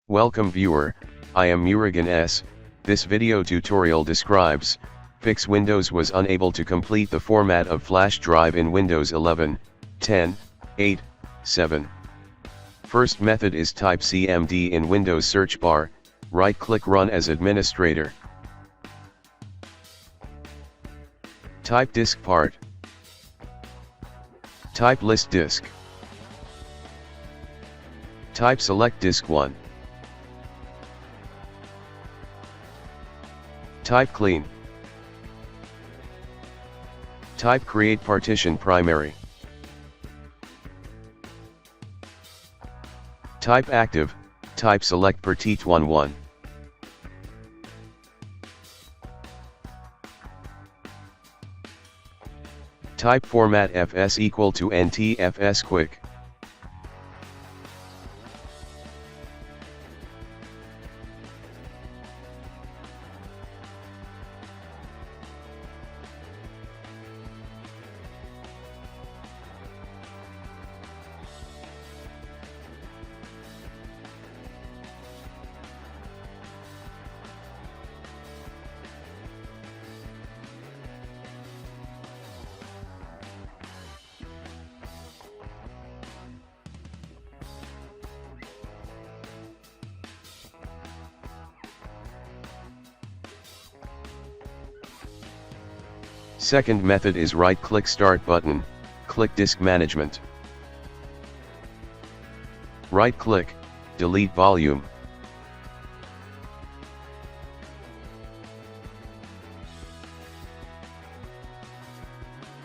Welcome viewer, I am Murugan S. This video tutorial describes, fix Windows was unable to complete the format of flash drive in Windows 11, 10, 8, 7. First method is type CMD in Windows search bar, right click run as administrator. Type disk part. Type list disk. Type select disk 1. Type clean. Type create partition primary. Type active, type select partit11. Type format fs equal to ntfs quick. Second method is right-click Start button, click Disk Management. Right-click, delete volume.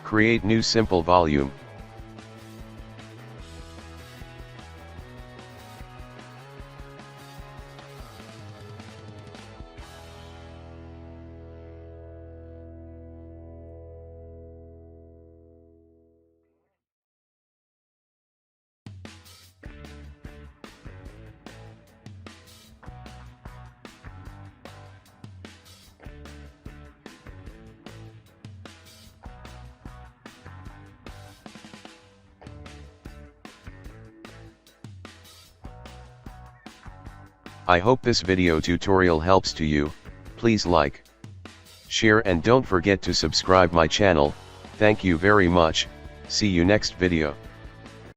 Create new simple volume. I hope this video tutorial helps to you. Please like, share and don't forget to subscribe my channel. Thank you very much. See you next video.